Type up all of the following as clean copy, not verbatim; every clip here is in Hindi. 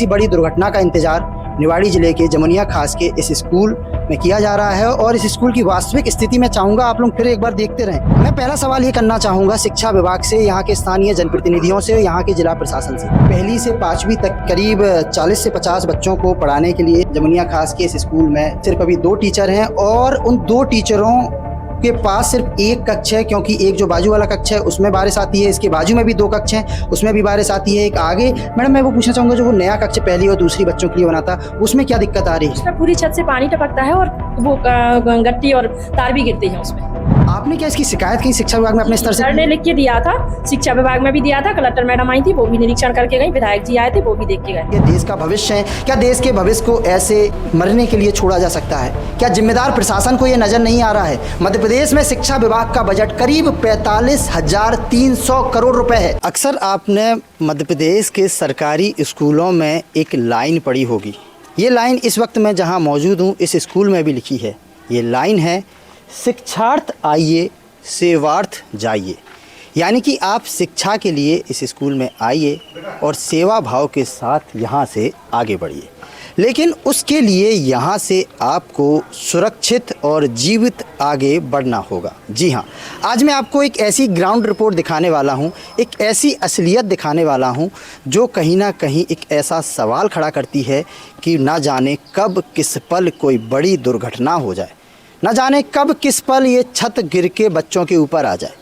किसी बड़ी दुर्घटना का इंतजार निवाड़ी जिले के जमुनिया खास के इस स्कूल में किया जा रहा है और इस स्कूल की वास्तविक स्थिति में चाहूँगा आप लोग फिर एक बार देखते रहें। मैं पहला सवाल ये करना चाहूँगा शिक्षा विभाग से, यहाँ के स्थानीय जनप्रतिनिधियों से, यहाँ के जिला प्रशासन से। पहली से 5वीं तक करीब 40 से 50 बच्चों को पढ़ाने के लिए जमुनिया खास के इस स्कूल में सिर्फ अभी 2 टीचर हैं और उन 2 टीचरों के पास सिर्फ एक कक्ष है, क्योंकि एक जो बाजू वाला कक्ष है उसमें बारिश आती है, इसके बाजू में भी 2 कक्ष हैं उसमें भी बारिश आती है। एक आगे मैडम मैं वो पूछना चाहूँगा, जो वो नया कक्ष पहली और दूसरी बच्चों के लिए बना था उसमें क्या दिक्कत आ रही है? उसमें पूरी छत से पानी टपकता है और वो गट्टी और तार भी गिरते हैं उसमें। आपने क्या इसकी शिकायत की शिक्षा विभाग में अपने स्तर से? सर ने लिख के दिया था, शिक्षा विभाग में भी दिया था, कलेक्टर मैडम आई थी वो भी निरीक्षण करके गई, विधायक जी आए थे वो भी देख के गए। ये देश का भविष्य है, क्या देश के भविष्य को ऐसे मरने के लिए छोड़ा जा सकता है? क्या जिम्मेदार प्रशासन को ये नजर नहीं आ रहा है? मध्य प्रदेश में शिक्षा विभाग का बजट करीब 45,300 करोड़ रुपए है। अक्सर आपने मध्य प्रदेश के सरकारी स्कूलों में एक लाइन पढ़ी होगी। ये लाइन इस वक्त मैं जहाँ मौजूद हूँ इस स्कूल में भी लिखी है। ये लाइन है, शिक्षार्थ आइए सेवार्थ जाइए। यानी कि आप शिक्षा के लिए इस स्कूल में आइए और सेवा भाव के साथ यहाँ से आगे बढ़िए, लेकिन उसके लिए यहाँ से आपको सुरक्षित और जीवित आगे बढ़ना होगा। जी हाँ, आज मैं आपको एक ऐसी ग्राउंड रिपोर्ट दिखाने वाला हूँ, एक ऐसी असलियत दिखाने वाला हूँ जो कहीं ना कहीं एक ऐसा सवाल खड़ा करती है कि ना जाने कब किस पल कोई बड़ी दुर्घटना हो जाए, ना जाने कब किस पल ये छत गिर के बच्चों के ऊपर आ जाए।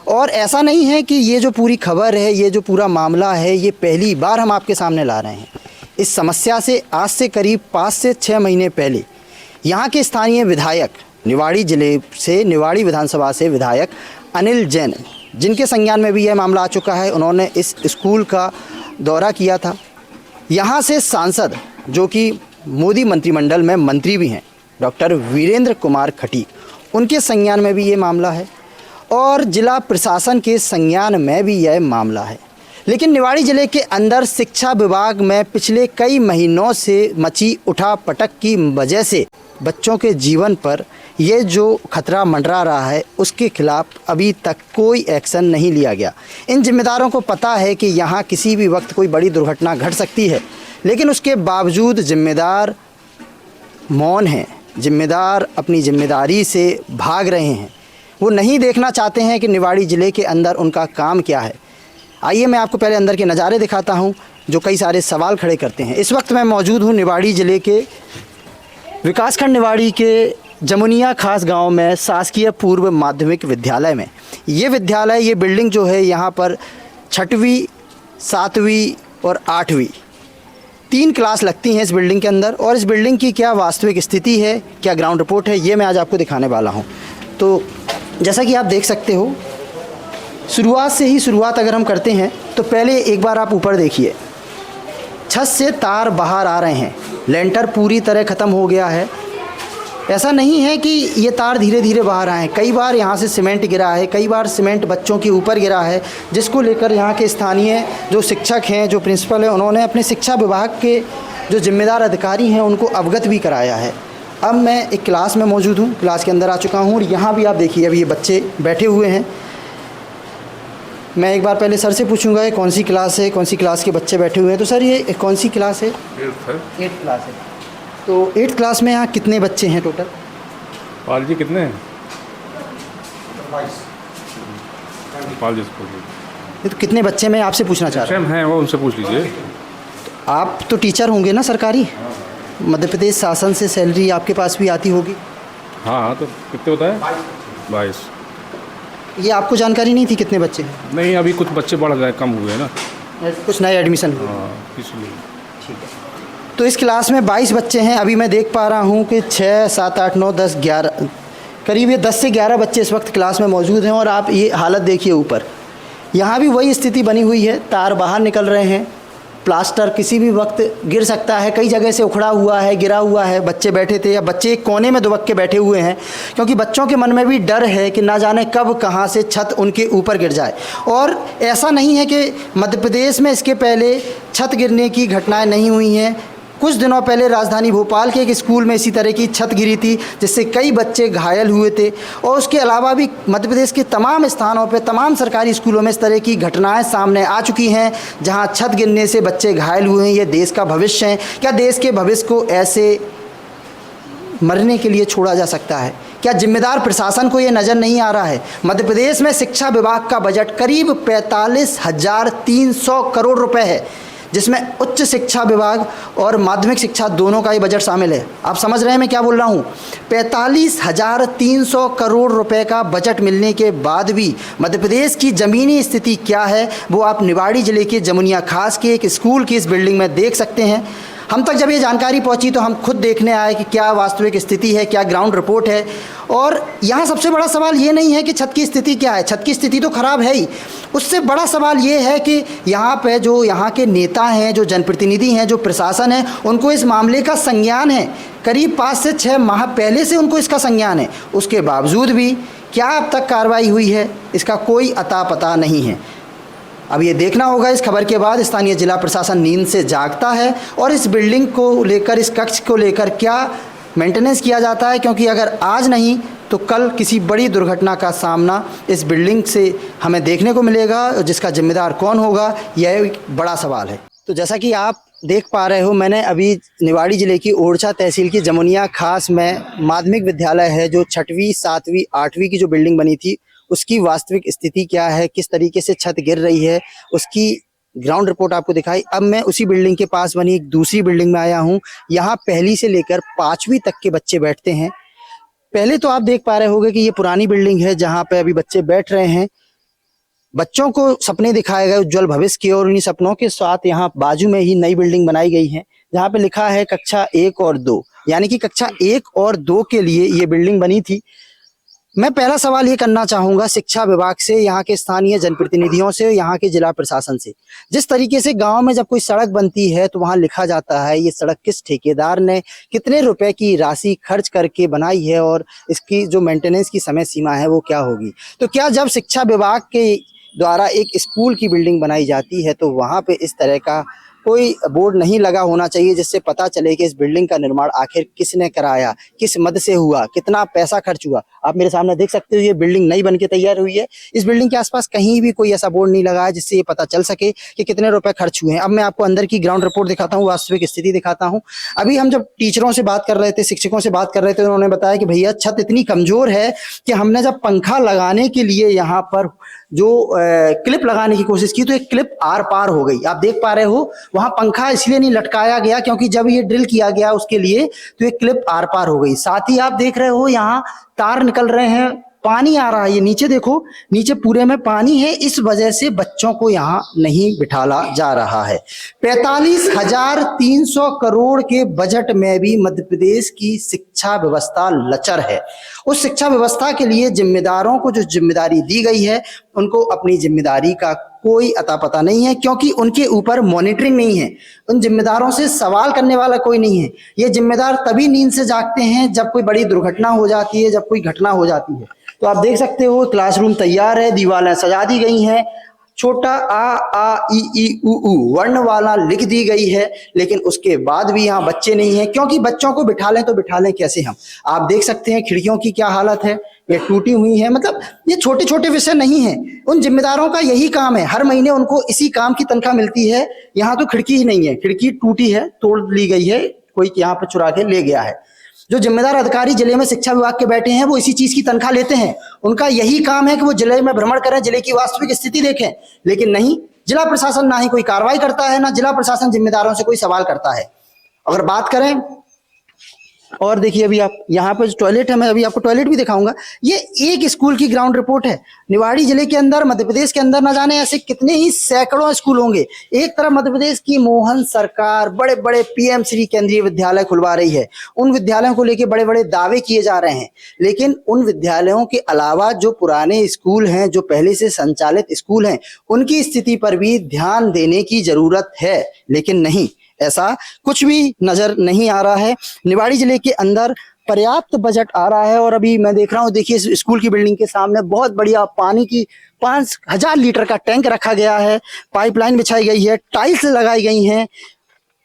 और ऐसा नहीं है कि ये जो पूरी खबर है, ये जो पूरा मामला है, ये पहली बार हम आपके सामने ला रहे हैं। इस समस्या से आज से करीब 5 से 6 महीने पहले यहाँ के स्थानीय विधायक, निवाड़ी जिले से, निवाड़ी विधानसभा से विधायक अनिल जैन, जिनके संज्ञान में भी यह मामला आ चुका है, उन्होंने इस स्कूल का दौरा किया था। यहाँ से सांसद, जो कि मोदी मंत्रिमंडल में मंत्री भी हैं, डॉक्टर वीरेंद्र कुमार खटीक, उनके संज्ञान में भी ये मामला है और जिला प्रशासन के संज्ञान में भी यह मामला है। लेकिन निवाड़ी ज़िले के अंदर शिक्षा विभाग में पिछले कई महीनों से मची उठापटक की वजह से बच्चों के जीवन पर ये जो खतरा मंडरा रहा है उसके खिलाफ अभी तक कोई एक्शन नहीं लिया गया। इन जिम्मेदारों को पता है कि यहाँ किसी भी वक्त कोई बड़ी दुर्घटना घट सकती है, लेकिन उसके बावजूद जिम्मेदार मौन हैं, जिम्मेदार अपनी जिम्मेदारी से भाग रहे हैं। वो नहीं देखना चाहते हैं कि निवाड़ी ज़िले के अंदर उनका काम क्या है। आइए मैं आपको पहले अंदर के नज़ारे दिखाता हूं जो कई सारे सवाल खड़े करते हैं। इस वक्त मैं मौजूद हूं निवाड़ी ज़िले के विकासखंड निवाड़ी के जमुनिया खास गांव में शासकीय पूर्व माध्यमिक विद्यालय में। ये विद्यालय, ये बिल्डिंग जो है, यहाँ पर 6वीं 7वीं और 8वीं 3 क्लास लगती हैं इस बिल्डिंग के अंदर। और इस बिल्डिंग की क्या वास्तविक स्थिति है, क्या ग्राउंड रिपोर्ट है, ये मैं आज आपको दिखाने वाला हूँ। तो जैसा कि आप देख सकते हो, शुरुआत से ही शुरुआत अगर हम करते हैं तो पहले एक बार आप ऊपर देखिए, छत से तार बाहर आ रहे हैं, लेंटर पूरी तरह ख़त्म हो गया है। ऐसा नहीं है कि ये तार धीरे धीरे बाहर आए हैं, कई बार यहाँ से सीमेंट गिरा है, कई बार सीमेंट बच्चों के ऊपर गिरा है, जिसको लेकर यहाँ के स्थानीय जो शिक्षक हैं, जो प्रिंसिपल हैं, उन्होंने अपने शिक्षा विभाग के जो जिम्मेदार अधिकारी हैं उनको अवगत भी कराया है। अब मैं एक क्लास में मौजूद हूँ, क्लास के अंदर आ चुका हूँ और यहाँ भी आप देखिए अभी ये बच्चे बैठे हुए हैं। मैं एक बार पहले सर से पूछूंगा ये कौन सी क्लास है, कौन सी क्लास के बच्चे बैठे हुए हैं। तो सर ये कौन सी क्लास है? 8th क्लास है। तो 8th क्लास में यहाँ कितने बच्चे हैं टोटल? पाल जी कितने हैं? 22। तो कितने बच्चे मैं आपसे पूछना चाह रहा हूँ? हैं वो, उनसे पूछ लीजिए। तो आप तो टीचर होंगे ना सरकारी, मध्य प्रदेश शासन से सैलरी आपके पास भी आती होगी। हाँ, तो कितने बताए? 22। ये आपको जानकारी नहीं थी कितने बच्चे हैं? नहीं, अभी कुछ बच्चे बढ़ गए, कम हुए ना, कुछ नए एडमिशन हुए। हाँ, इसलिए। ठीक है। तो इस क्लास में 22 बच्चे हैं। अभी मैं देख पा रहा हूँ कि 6, 7, 8, 9, 10, 11 करीब ये 10 से 11 बच्चे इस वक्त क्लास में मौजूद हैं। और आप ये हालत देखिए ऊपर, यहाँ भी वही स्थिति बनी हुई है, तार बाहर निकल रहे हैं, प्लास्टर किसी भी वक्त गिर सकता है, कई जगह से उखड़ा हुआ है, गिरा हुआ है। बच्चे बैठे थे या बच्चे एक कोने में दुबक के बैठे हुए हैं, क्योंकि बच्चों के मन में भी डर है कि ना जाने कब कहाँ से छत उनके ऊपर गिर जाए। और ऐसा नहीं है कि मध्य प्रदेश में इसके पहले छत गिरने की घटनाएं नहीं हुई हैं। कुछ दिनों पहले राजधानी भोपाल के एक स्कूल में इसी तरह की छत गिरी थी जिससे कई बच्चे घायल हुए थे और उसके अलावा भी मध्य प्रदेश के तमाम स्थानों पर तमाम सरकारी स्कूलों में इस तरह की घटनाएं सामने आ चुकी हैं जहां छत गिरने से बच्चे घायल हुए हैं। ये देश का भविष्य है। क्या देश के भविष्य को ऐसे मरने के लिए छोड़ा जा सकता है? क्या जिम्मेदार प्रशासन को ये नज़र नहीं आ रहा है? मध्य प्रदेश में शिक्षा विभाग का बजट करीब 45,300 करोड़ रुपए है, जिसमें उच्च शिक्षा विभाग और माध्यमिक शिक्षा दोनों का ही बजट शामिल है। आप समझ रहे हैं मैं क्या बोल रहा हूँ? 45,300 करोड़ रुपए का बजट मिलने के बाद भी मध्य प्रदेश की ज़मीनी स्थिति क्या है वो आप निवाड़ी ज़िले के जमुनिया खास के एक स्कूल की इस बिल्डिंग में देख सकते हैं। हम तक जब ये जानकारी पहुंची तो हम खुद देखने आए कि क्या वास्तविक स्थिति है, क्या ग्राउंड रिपोर्ट है। और यहाँ सबसे बड़ा सवाल ये नहीं है कि छत की स्थिति क्या है, छत की स्थिति तो ख़राब है ही। उससे बड़ा सवाल ये है कि यहाँ पे जो यहाँ के नेता हैं, जो जनप्रतिनिधि हैं, जो प्रशासन है, उनको इस मामले का संज्ञान है। करीब 5 से 6 माह पहले से उनको इसका संज्ञान है। उसके बावजूद भी क्या अब तक कार्रवाई हुई है, इसका कोई अता पता नहीं है। अब ये देखना होगा इस खबर के बाद स्थानीय जिला प्रशासन नींद से जागता है और इस बिल्डिंग को लेकर, इस कक्ष को लेकर क्या मेंटेनेंस किया जाता है, क्योंकि अगर आज नहीं तो कल किसी बड़ी दुर्घटना का सामना इस बिल्डिंग से हमें देखने को मिलेगा, जिसका जिम्मेदार कौन होगा यह एक बड़ा सवाल है। तो जैसा कि आप देख पा रहे हो, मैंने अभी निवाड़ी ज़िले की ओरछा तहसील की जमुनिया खास में माध्यमिक विद्यालय है जो 6वीं 7वीं 8वीं की जो बिल्डिंग बनी थी उसकी वास्तविक स्थिति क्या है, किस तरीके से छत गिर रही है, उसकी ग्राउंड रिपोर्ट आपको दिखाई। अब मैं उसी बिल्डिंग के पास बनी एक दूसरी बिल्डिंग में आया हूँ। यहाँ पहली से लेकर 5वीं तक के बच्चे बैठते हैं। पहले तो आप देख पा रहे होंगे कि ये पुरानी बिल्डिंग है जहाँ पे अभी बच्चे बैठ रहे हैं। बच्चों को सपने दिखाए गए उज्जवल भविष्य के, और उन्हीं सपनों के साथ यहाँ बाजू में ही नई बिल्डिंग बनाई गई है जहाँ पे लिखा है कक्षा 1 और 2, यानी कि कक्षा 1 और 2 के लिए ये बिल्डिंग बनी थी। मैं पहला सवाल ये करना चाहूँगा शिक्षा विभाग से, यहाँ के स्थानीय जनप्रतिनिधियों से, यहाँ के जिला प्रशासन से। जिस तरीके से गांव में जब कोई सड़क बनती है तो वहाँ लिखा जाता है ये सड़क किस ठेकेदार ने कितने रुपए की राशि खर्च करके बनाई है और इसकी जो मेंटेनेंस की समय सीमा है वो क्या होगी। तो क्या जब शिक्षा विभाग के द्वारा एक स्कूल की बिल्डिंग बनाई जाती है तो वहाँ पे इस तरह का कोई बोर्ड नहीं लगा होना चाहिए जिससे पता चले कि इस बिल्डिंग का निर्माण आखिर किसने कराया, किस मद से हुआ, कितना पैसा खर्च हुआ। आप मेरे सामने देख सकते हो ये बिल्डिंग नई बनके तैयार हुई है। इस बिल्डिंग के आसपास कहीं भी कोई ऐसा बोर्ड नहीं लगा है जिससे ये पता चल सके कि कितने रुपए खर्च हुए हैं। अब मैं आपको अंदर की ग्राउंड रिपोर्ट दिखाता हूँ, वास्तविक स्थिति दिखाता हूँ। अभी हम जब टीचरों से बात कर रहे थे, शिक्षकों से बात कर रहे थे, उन्होंने बताया कि भैया छत इतनी कमजोर है कि हमने जब पंखा लगाने के लिए यहाँ पर जो क्लिप लगाने की कोशिश की तो एक क्लिप आर पार हो गई। आप देख पा रहे हो वहां पंखा इसलिए नहीं लटकाया गया क्योंकि जब ये ड्रिल किया गया उसके लिए तो एक क्लिप आर पार हो गई। साथ ही आप देख रहे हो यहाँ तार निकल रहे हैं, पानी आ रहा है। ये नीचे देखो, नीचे पूरे में पानी है, इस वजह से बच्चों को यहाँ नहीं बिठाला जा रहा है। 45,300 करोड़ के बजट में भी मध्य प्रदेश की शिक्षा व्यवस्था लचर है। उस शिक्षा व्यवस्था के लिए जिम्मेदारों को जो जिम्मेदारी दी गई है उनको अपनी जिम्मेदारी का कोई अता पता नहीं है, क्योंकि उनके ऊपर मॉनिटरिंग नहीं है। उन जिम्मेदारों से सवाल करने वाला कोई नहीं है। ये जिम्मेदार तभी नींद से जागते हैं जब कोई बड़ी दुर्घटना हो जाती है, जब कोई घटना हो जाती है। तो आप देख सकते हो क्लासरूम तैयार है, दीवारें सजा दी गई हैं, छोटा आ ई ई उ वर्ण वाला लिख दी गई है, लेकिन उसके बाद भी यहाँ बच्चे नहीं हैं, क्योंकि बच्चों को बिठा लें तो बिठा लें कैसे हम। आप देख सकते हैं खिड़कियों की क्या हालत है, ये टूटी हुई है। मतलब ये छोटे छोटे विषय नहीं है, उन जिम्मेदारों का यही काम है। हर महीने उनको इसी काम की तनख्वाह मिलती है। यहाँ तो खिड़की ही नहीं है, खिड़की टूटी है, तोड़ ली गई है, कोई यहाँ पर चुरा के ले गया है। जो जिम्मेदार अधिकारी जिले में शिक्षा विभाग के बैठे हैं वो इसी चीज की तनख्वाह लेते हैं। उनका यही काम है कि वो जिले में भ्रमण करें, जिले की वास्तविक स्थिति देखें, लेकिन नहीं, जिला प्रशासन ना ही कोई कार्रवाई करता है, ना जिला प्रशासन जिम्मेदारों से कोई सवाल करता है। अगर बात करें और देखिए अभी आप यहाँ पर टॉयलेट है, मैं अभी आपको टॉयलेट भी दिखाऊंगा। ये एक स्कूल की ग्राउंड रिपोर्ट है। निवाड़ी जिले के अंदर, मध्य प्रदेश के अंदर न जाने ऐसे कितने ही सैकड़ों स्कूल होंगे। एक तरफ मध्य प्रदेश की मोहन सरकार बड़े बड़े पीएम श्री केंद्रीय विद्यालय खुलवा रही है, उन विद्यालयों को लेकर बड़े बड़े दावे किए जा रहे हैं, लेकिन उन विद्यालयों के अलावा जो पुराने स्कूल हैं, जो पहले से संचालित स्कूल हैं, उनकी स्थिति पर भी ध्यान देने की जरूरत है, लेकिन नहीं, ऐसा कुछ भी नजर नहीं आ रहा है। निवाड़ी जिले के अंदर पर्याप्त बजट आ रहा है और अभी मैं देख रहा हूँ, देखिए स्कूल की बिल्डिंग के सामने बहुत बढ़िया पानी की 5,000 लीटर का टैंक रखा गया है, पाइपलाइन बिछाई गई है, टाइल्स लगाई गई हैं,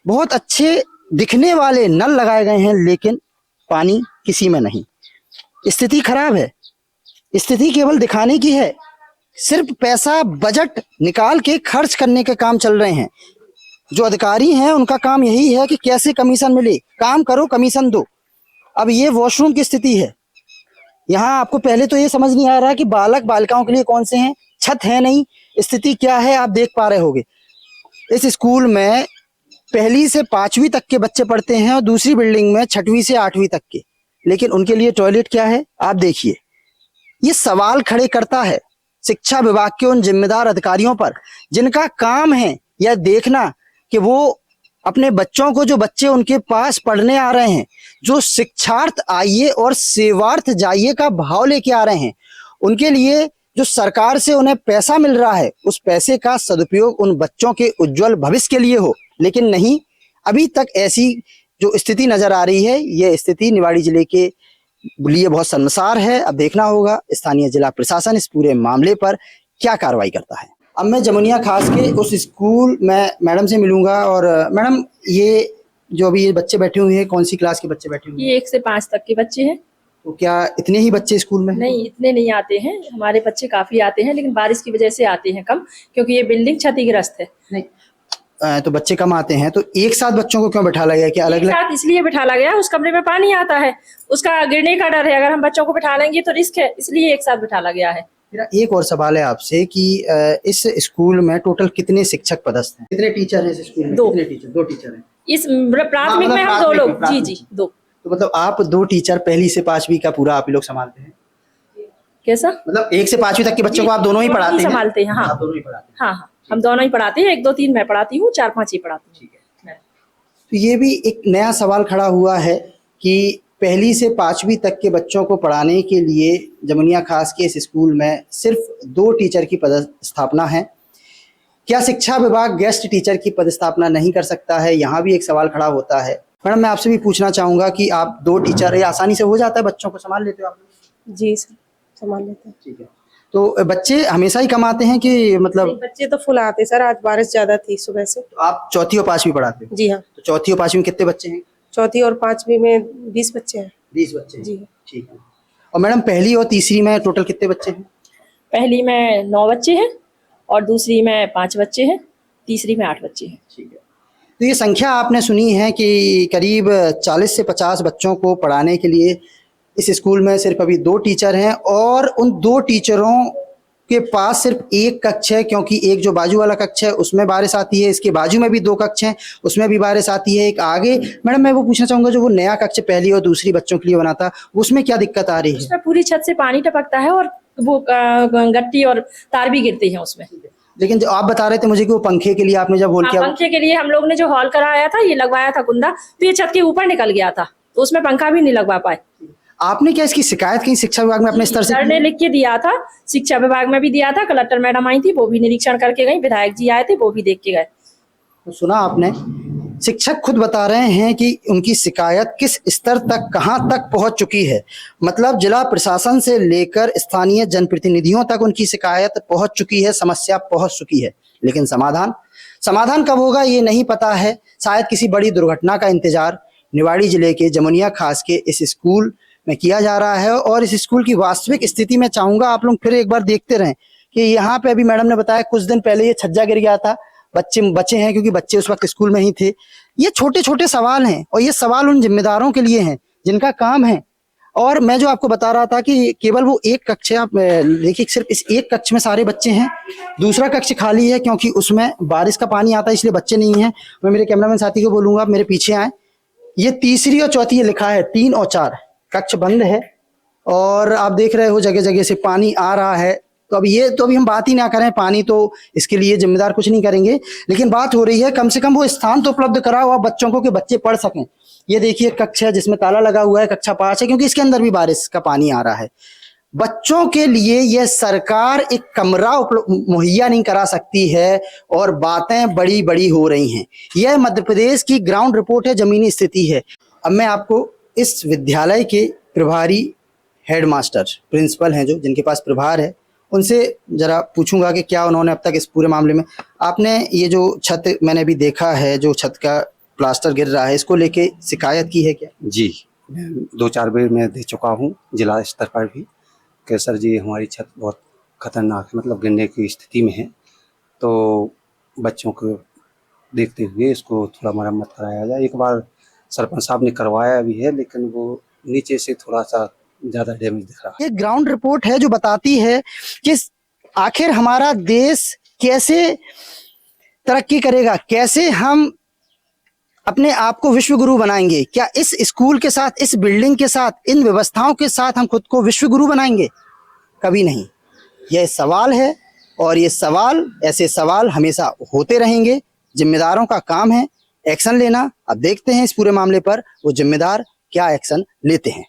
बहुत अच्छे दिखने वाले नल लगाए गए हैं लेकिन पानी किसी में नहीं। स्थिति खराब है, स्थिति केवल दिखाने की है, सिर्फ पैसा बजट निकाल के खर्च करने के काम चल रहे हैं। जो अधिकारी हैं उनका काम यही है कि कैसे कमीशन मिले, काम करो कमीशन दो। अब ये वॉशरूम की स्थिति है, यहाँ आपको पहले तो ये समझ नहीं आ रहा कि बालक बालिकाओं के लिए कौन से हैं, छत है नहीं, स्थिति क्या है आप देख पा रहे होगे। इस स्कूल में 1ली से 5वीं तक के बच्चे पढ़ते हैं और दूसरी बिल्डिंग में 6वीं से 8वीं तक के, लेकिन उनके लिए टॉयलेट क्या है आप देखिए। ये सवाल खड़े करता है शिक्षा विभाग के उन जिम्मेदार अधिकारियों पर जिनका काम है यह देखना कि वो अपने बच्चों को, जो बच्चे उनके पास पढ़ने आ रहे हैं, जो शिक्षार्थ आइए और सेवार्थ जाइए का भाव लेके आ रहे हैं, उनके लिए जो सरकार से उन्हें पैसा मिल रहा है उस पैसे का सदुपयोग उन बच्चों के उज्जवल भविष्य के लिए हो। लेकिन नहीं, अभी तक ऐसी जो स्थिति नजर आ रही है, यह स्थिति निवाड़ी जिले के लिए बहुत शर्मसार है। अब देखना होगा स्थानीय जिला प्रशासन इस पूरे मामले पर क्या कार्रवाई करता है। अब मैं जमुनिया खास के उस स्कूल में मैडम से मिलूंगा। और मैडम, ये जो अभी ये बच्चे बैठे हुए हैं, कौन सी क्लास के बच्चे बैठे हुए हैं? ये 1 से 5 तक के बच्चे हैं। तो क्या इतने ही बच्चे स्कूल में? नहीं, इतने नहीं आते हैं, हमारे बच्चे काफी आते हैं, लेकिन बारिश की वजह से आते हैं कम, क्योंकि ये बिल्डिंग क्षतिग्रस्त है। नहीं, तो बच्चे कम आते हैं, तो एक साथ बच्चों को क्यों बैठाला गया? क्या अलग अलग? साथ इसलिए बैठाला गया, उस कमरे में पानी आता है, उसका गिरने का डर है, अगर हम बच्चों को बैठा लेंगे तो रिस्क है, इसलिए एक साथ बैठाला गया है। मेरा एक और सवाल है आपसे कि इस स्कूल में टोटल कितने शिक्षक पदस्थ हैं? कितने टीचर हैं इस स्कूल में? 2 टीचर? 2 टीचर हैं इस प्राथमिक में हम 2 लोग। जी 2। तो मतलब आप 2 टीचर 1ली से 5वीं का पूरा आप ही लोग संभालते हैं? कैसा मतलब 1 से 5वीं तक के बच्चों को आप दोनों ही पढ़ाते हैं? संभालते हैं, हाँ। आप दोनों ही पढ़ाते हैं? हाँ, हम दोनों ही पढ़ाते हैं, 1, 2, 3 मैं पढ़ाती हूँ, 4, 5 ही पढ़ाती हूँ। ठीक है। तो ये भी एक नया सवाल खड़ा हुआ है कि 1ली से 5वीं तक के बच्चों को पढ़ाने के लिए जमुनिया खास के इस स्कूल में सिर्फ 2 टीचर की पदस्थापना है। क्या शिक्षा विभाग गेस्ट टीचर की पदस्थापना नहीं कर सकता है? यहाँ भी एक सवाल खड़ा होता है। मैडम, मैं आपसे भी पूछना चाहूँगा कि आप 2 टीचर, ये आसानी से हो जाता है? बच्चों को संभाल लेते हो आप? जी सर, संभाल लेते हैं। ठीक है। तो बच्चे हमेशा ही कम आते हैं कि मतलब? बच्चे तो फुल आते सर, आज बारिश ज्यादा थी सुबह से। तो आप 4थी और 5वीं पढ़ाते हो? जी हाँ। तो 4थी और 5वीं में कितने बच्चे हैं? 4थी और 5वीं में 20 बच्चे हैं। 20 बच्चे हैं? जी। ठीक है। और मैडम, 1ली और तीसरी में टोटल कितने बच्चे हैं? पहली में 9 बच्चे हैं और दूसरी में 5 बच्चे हैं, तीसरी में 8 बच्चे हैं। ठीक है। तो ये संख्या आपने सुनी है कि करीब 40 से 50 बच्चों को पढ़ाने के लिए इस स्कूल में सिर्फ अभी 2 टीचर हैं और उन 2 टीचरों के पास सिर्फ 1 कक्ष है, क्योंकि एक जो बाजू वाला कक्ष है उसमें बारिश आती है, इसके बाजू में भी 2 कक्ष हैं उसमें भी बारिश आती है, एक आगे। मैडम, मैं वो पूछना चाहूँगा, जो वो नया कक्ष 1ली और दूसरी बच्चों के लिए बना था, उसमें क्या दिक्कत आ रही है? उसमें पूरी छत से पानी टपकता है और वो गट्टी और तार भी गिरती है उसमें। लेकिन जो आप बता रहे थे मुझे कि वो पंखे के लिए आपने जब हॉल किया, पंखे के लिए हम लोग ने जो हॉल कराया था, ये लगवाया था कुंदा, तो ये छत के ऊपर निकल गया था, तो उसमें पंखा भी नहीं लगवा पाए। आपने क्या इसकी शिकायत कहीं शिक्षा विभाग में अपने स्तर से? सर ने लिख के दिया था, शिक्षा विभाग में भी दिया था, कलेक्टर मैडम आई थी, वो भी निरीक्षण करके गई, विधायक जी आए थे, वो भी देख के गए। तो सुना आपने, शिक्षक खुद बता रहे हैं कि उनकी शिकायत किस स्तर तक, कहां तक पहुंच चुकी है। मतलब जिला प्रशासन से लेकर स्थानीय जनप्रतिनिधियों तक उनकी शिकायत पहुंच चुकी है, समस्या पहुंच चुकी है, लेकिन समाधान कब होगा ये नहीं पता है। शायद किसी बड़ी दुर्घटना का इंतजार निवाड़ी जिले के जमुनिया खास के इस स्कूल में किया जा रहा है। और इस स्कूल की वास्तविक स्थिति में चाहूंगा आप लोग फिर एक बार देखते रहें कि यहाँ पे अभी मैडम ने बताया कुछ दिन पहले ये छज्जा गिर गया था, बच्चे बचे हैं क्योंकि बच्चे उस वक्त स्कूल में ही थे। ये छोटे छोटे सवाल हैं और ये सवाल उन जिम्मेदारों के लिए हैं जिनका काम है। और मैं जो आपको बता रहा था कि केवल वो 1 कक्ष है, आप देखिए सिर्फ इस 1 कक्ष में सारे बच्चे हैं, दूसरा कक्ष खाली है क्योंकि उसमें बारिश का पानी आता है इसलिए बच्चे नहीं हैं। मैं मेरे कैमरामैन साथी को बोलूंगा आप मेरे पीछे आए। ये तीसरी और चौथी लिखा है, 3 और 4 कक्ष बंद है और आप देख रहे हो जगह जगह से पानी आ रहा है। तो अभी हम बात ही ना करें, पानी तो इसके लिए जिम्मेदार कुछ नहीं करेंगे, लेकिन बात हो रही है कम से कम वो स्थान तो उपलब्ध कराओ आप बच्चों को कि बच्चे पढ़ सकें। ये देखिए कक्ष है जिसमें ताला लगा हुआ है, कक्षा 5 है क्योंकि इसके अंदर भी बारिश का पानी आ रहा है। बच्चों के लिए यह सरकार एक कमरा मुहैया नहीं करा सकती है और बातें बड़ी बड़ी हो रही हैं। यह मध्य प्रदेश की ग्राउंड रिपोर्ट है, जमीनी स्थिति है। अब मैं आपको इस विद्यालय के प्रभारी हेडमास्टर प्रिंसिपल हैं जो जिनके पास प्रभार है उनसे जरा पूछूंगा कि क्या उन्होंने अब तक इस पूरे मामले में, आपने ये जो छत मैंने अभी देखा है, जो छत का प्लास्टर गिर रहा है, इसको लेके शिकायत की है क्या? जी, मैं 2-4 बार मैं दे चुका हूँ जिला स्तर पर भी कि सर जी हमारी छत बहुत खतरनाक है, मतलब गिरने की स्थिति में है, तो बच्चों को देखते हुए इसको थोड़ा मरम्मत कराया जाए। एक बार सरपंच साहब ने करवाया भी है, लेकिन वो नीचे से थोड़ा सा ज़्यादा डैमेज दिख रहा है। ये ग्राउंड रिपोर्ट है जो बताती है कि आखिर हमारा देश कैसे तरक्की करेगा, कैसे हम अपने आप को विश्व गुरु बनाएंगे। क्या इस स्कूल के साथ, इस बिल्डिंग के साथ, इन व्यवस्थाओं के साथ हम खुद को विश्व गुरु बनाएंगे? कभी नहीं। यह सवाल है और ये सवाल, ऐसे सवाल हमेशा होते रहेंगे। जिम्मेदारों का काम है एक्शन लेना। अब देखते हैं इस पूरे मामले पर वो जिम्मेदार क्या एक्शन लेते हैं।